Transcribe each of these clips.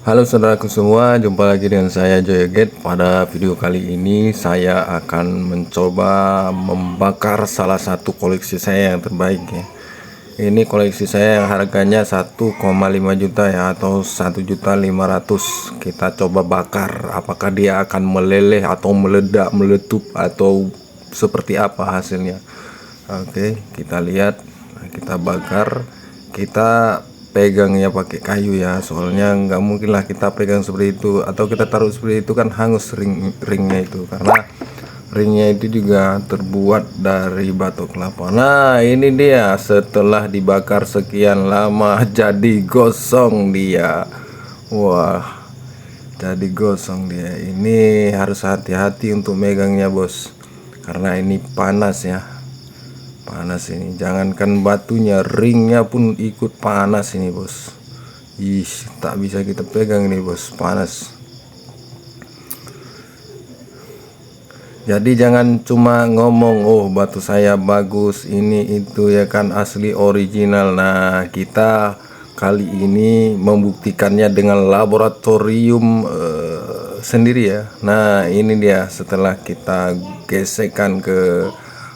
Halo saudaraku semua, jumpa lagi dengan saya Joyoget. Pada video kali ini saya akan mencoba membakar salah satu koleksi saya yang terbaik ya. Ini koleksi saya yang harganya 1,5 juta ya, atau 1.500.000. Kita coba bakar, apakah dia akan meleleh atau meledak, meletup, atau seperti apa hasilnya. Oke, kita lihat. Kita bakar, kita pegangnya pakai kayu ya, soalnya nggak mungkin lah kita pegang seperti itu atau kita taruh seperti itu, kan hangus ringnya itu, karena ringnya itu juga terbuat dari batu kelapa. Nah ini dia, setelah dibakar sekian lama jadi gosong dia. Wah, jadi gosong dia. Ini harus hati-hati untuk megangnya bos, karena ini panas ya. Panas ini, jangankan batunya, ringnya pun ikut panas ini bos. Ih, tak bisa kita pegang ini bos, panas. Jadi jangan cuma ngomong, oh batu saya bagus, ini itu ya kan, asli original. Nah kita kali ini membuktikannya dengan laboratorium sendiri ya. Nah ini dia, setelah kita gesekkan ke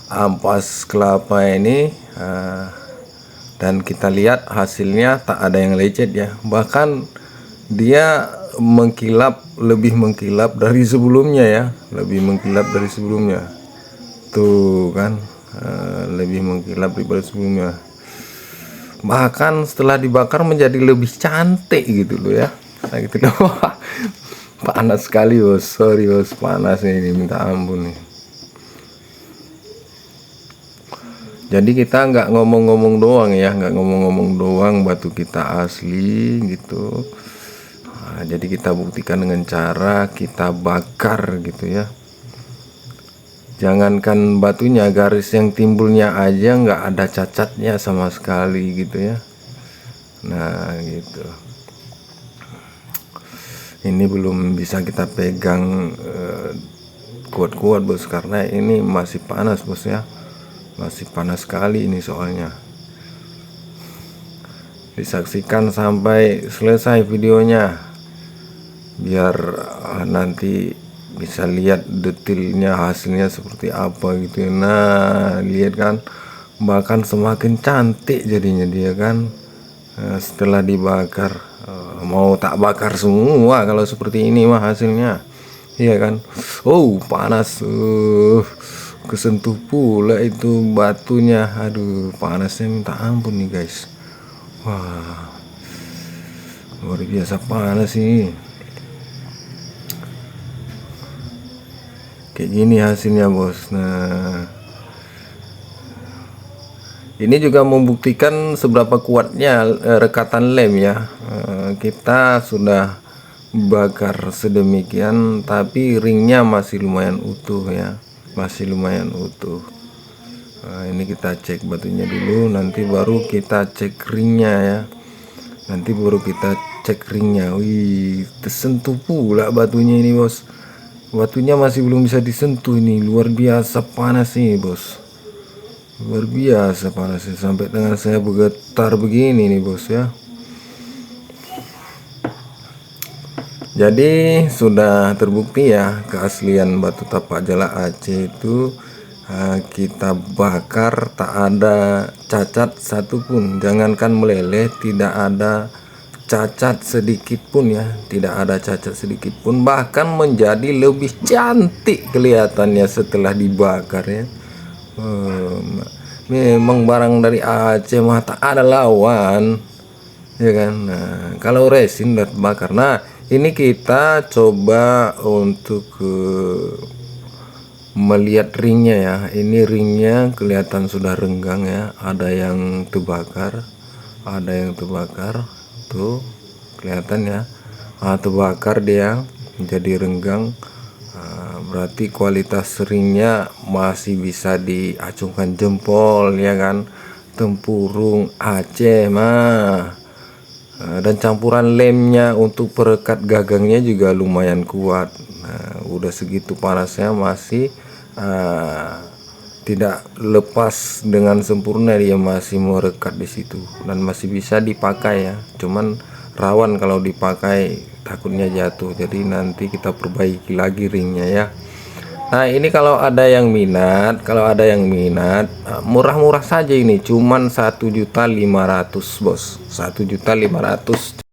ampas kelapa ini, dan kita lihat hasilnya tak ada yang lecet ya, bahkan dia mengkilap, lebih mengkilap dari sebelumnya ya, lebih mengkilap dari sebelumnya tuh kan, lebih mengkilap daripada sebelumnya, bahkan setelah dibakar menjadi lebih cantik gitu loh ya. Nah gitu loh. Panas sekali bos, sorry bos, panas ini minta ampun nih. Jadi kita nggak ngomong-ngomong doang ya, nggak ngomong-ngomong doang, batu kita asli gitu. Nah, jadi kita buktikan dengan cara kita bakar gitu ya. Jangankan batunya, garis yang timbulnya aja nggak ada cacatnya sama sekali gitu ya. Nah gitu. Ini belum bisa kita pegang kuat-kuat bos, karena ini masih panas bos ya. Masih panas sekali ini soalnya. Disaksikan sampai selesai videonya, biar nanti bisa lihat detailnya, hasilnya seperti apa gitu. Nah lihat kan, bahkan semakin cantik jadinya dia kan, setelah dibakar. Mau tak bakar semua kalau seperti ini mah hasilnya, iya kan. Oh panas, kesentuh pula itu batunya. Aduh panasnya minta ampun nih guys. Wah, luar biasa panas ini. Kayak gini hasilnya bos. Nah ini juga membuktikan seberapa kuatnya rekatan lem ya. Kita sudah bakar sedemikian, tapi ringnya masih lumayan utuh ya, masih lumayan utuh. Nah, ini kita cek batunya dulu, nanti baru kita cek ringnya ya. Nanti baru kita cek ringnya. Wih, tersentuh pula batunya ini bos. Batunya masih belum bisa disentuh, ini luar biasa panas nih bos. Luar biasa panasnya, sampai tangan saya bergetar begini nih bos ya. Jadi sudah terbukti ya keaslian batu tapak jala Aceh itu. Kita bakar tak ada cacat satupun, jangankan meleleh, tidak ada cacat sedikit pun ya, tidak ada cacat sedikit pun, bahkan menjadi lebih cantik kelihatannya setelah dibakar ya. Memang barang dari Aceh mah tak ada lawan ya kan. Nah, kalau resin dan bakar, nah ini kita coba untuk melihat ringnya ya. Ini ringnya kelihatan sudah renggang ya, ada yang terbakar, ada yang terbakar tuh kelihatan ya. Terbakar dia menjadi renggang. Berarti kualitas ringnya masih bisa diacungkan jempol ya kan. Tempurung Aceh mah. Dan campuran lemnya untuk perekat gagangnya juga lumayan kuat. Nah, udah segitu panasnya masih tidak lepas dengan sempurna, dia masih merekat di situ dan masih bisa dipakai ya. Cuman rawan kalau dipakai takutnya jatuh, jadi nanti kita perbaiki lagi ringnya ya. Nah ini kalau ada yang minat, murah-murah saja ini, cuman 1.500.000 bos, 1.500.000.